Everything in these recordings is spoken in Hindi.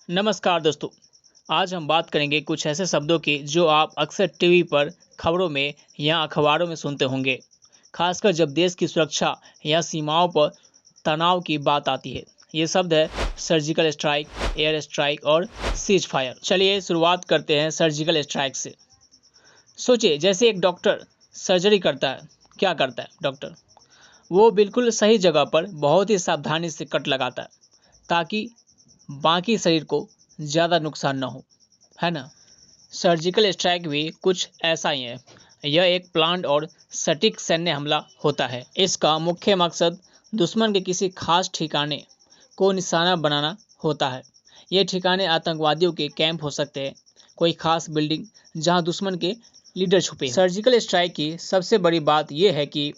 नमस्कार दोस्तों। आज हम बात करेंगे कुछ ऐसे शब्दों की जो आप अक्सर टीवी पर, खबरों में या अखबारों में सुनते होंगे, खासकर जब देश की सुरक्षा या सीमाओं पर तनाव की बात आती है। ये शब्द है सर्जिकल स्ट्राइक, एयर स्ट्राइक और सीज फायर। चलिए शुरुआत करते हैं सर्जिकल स्ट्राइक से। सोचिए, जैसे एक डॉक्टर सर्जरी करता है। क्या करता है डॉक्टर? वो बिल्कुल सही जगह पर बहुत ही सावधानी से कट लगाता है ताकि बाकी शरीर को ज़्यादा नुकसान ना हो, है ना? सर्जिकल स्ट्राइक भी कुछ ऐसा ही है। यह एक प्लान्ड और सटीक सैन्य हमला होता है। इसका मुख्य मकसद दुश्मन के किसी खास ठिकाने को निशाना बनाना होता है। ये ठिकाने आतंकवादियों के कैंप हो सकते हैं, कोई खास बिल्डिंग जहां दुश्मन के लीडर छुपे हैं। सर्जिकल स्ट्राइक की सबसे बड़ी बात यह है कि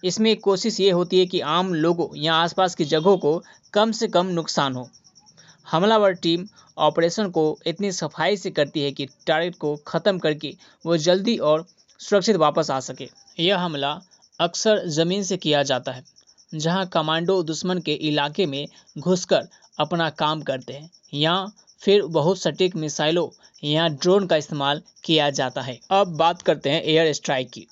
इसमें कोशिश ये होती है कि आम लोगों या आसपास की जगहों को कम से कम नुकसान हो। हमलावर टीम ऑपरेशन को इतनी सफाई से करती है कि टारगेट को ख़त्म करके वो जल्दी और सुरक्षित वापस आ सके। यह हमला अक्सर ज़मीन से किया जाता है, जहां कमांडो दुश्मन के इलाके में घुसकर अपना काम करते हैं, या फिर बहुत सटीक मिसाइलों या ड्रोन का इस्तेमाल किया जाता है। अब बात करते हैं एयर स्ट्राइक की।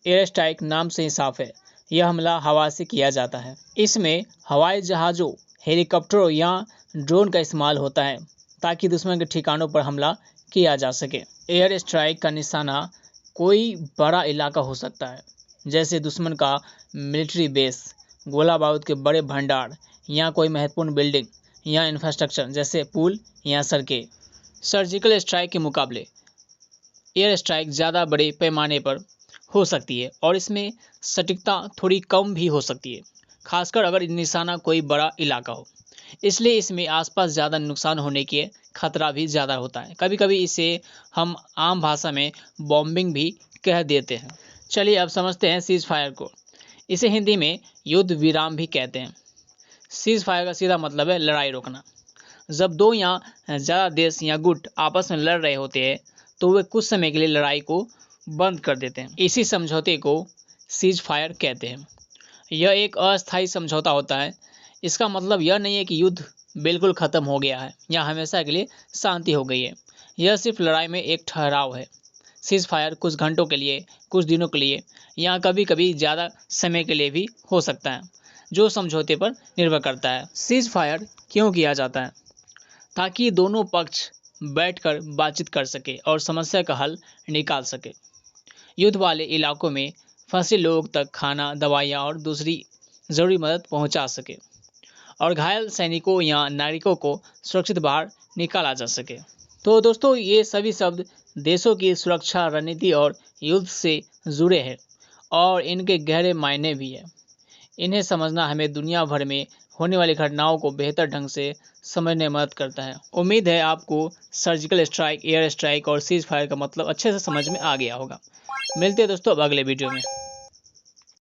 एयर स्ट्राइक नाम से ही साफ है, यह हमला हवा से किया जाता है। इसमें हवाई जहाज़ों, हेलीकॉप्टरों या ड्रोन का इस्तेमाल होता है ताकि दुश्मन के ठिकानों पर हमला किया जा सके। एयर स्ट्राइक का निशाना कोई बड़ा इलाका हो सकता है, जैसे दुश्मन का मिलिट्री बेस, गोला बारूद के बड़े भंडार, या कोई महत्वपूर्ण बिल्डिंग या इंफ्रास्ट्रक्चर जैसे पुल या सड़कें। सर्जिकल स्ट्राइक के मुकाबले एयर स्ट्राइक ज़्यादा बड़े पैमाने पर हो सकती है और इसमें सटीकता थोड़ी कम भी हो सकती है, खासकर अगर निशाना कोई बड़ा इलाका हो। इसलिए इसमें आसपास ज़्यादा नुकसान होने के खतरा भी ज़्यादा होता है। कभी कभी इसे हम आम भाषा में बॉम्बिंग भी कह देते हैं। चलिए अब समझते हैं सीज फायर को। इसे हिंदी में युद्ध विराम भी कहते हैं। सीज फायर का सीधा मतलब है लड़ाई रोकना। जब दो या ज़्यादा देश या गुट आपस में लड़ रहे होते हैं तो वे कुछ समय के लिए लड़ाई को बंद कर देते हैं। इसी समझौते को सीज फायर कहते हैं। यह एक अस्थायी समझौता होता है। इसका मतलब यह नहीं है कि युद्ध बिल्कुल ख़त्म हो गया है या हमेशा के लिए शांति हो गई है। यह सिर्फ लड़ाई में एक ठहराव है। सीज फायर कुछ घंटों के लिए, कुछ दिनों के लिए या कभी कभी ज़्यादा समय के लिए भी हो सकता है, जो समझौते पर निर्भर करता है। सीज फायर क्यों किया जाता है? ताकि दोनों पक्ष बैठकर बातचीत कर सके और समस्या का हल निकाल सके। युद्ध वाले इलाकों में फंसे लोग तक खाना, दवाइयाँ और दूसरी ज़रूरी मदद पहुंचा सके, और घायल सैनिकों या नागरिकों को सुरक्षित बाहर निकाला जा सके। तो दोस्तों, ये सभी शब्द देशों की सुरक्षा रणनीति और युद्ध से जुड़े हैं और इनके गहरे मायने भी हैं। इन्हें समझना हमें दुनिया भर में होने वाली घटनाओं को बेहतर ढंग से समझने में मदद करता है। उम्मीद है आपको सर्जिकल स्ट्राइक, एयर स्ट्राइक और सीज फायर का मतलब अच्छे से समझ में आ गया होगा। मिलते हैं दोस्तों अब अगले वीडियो में।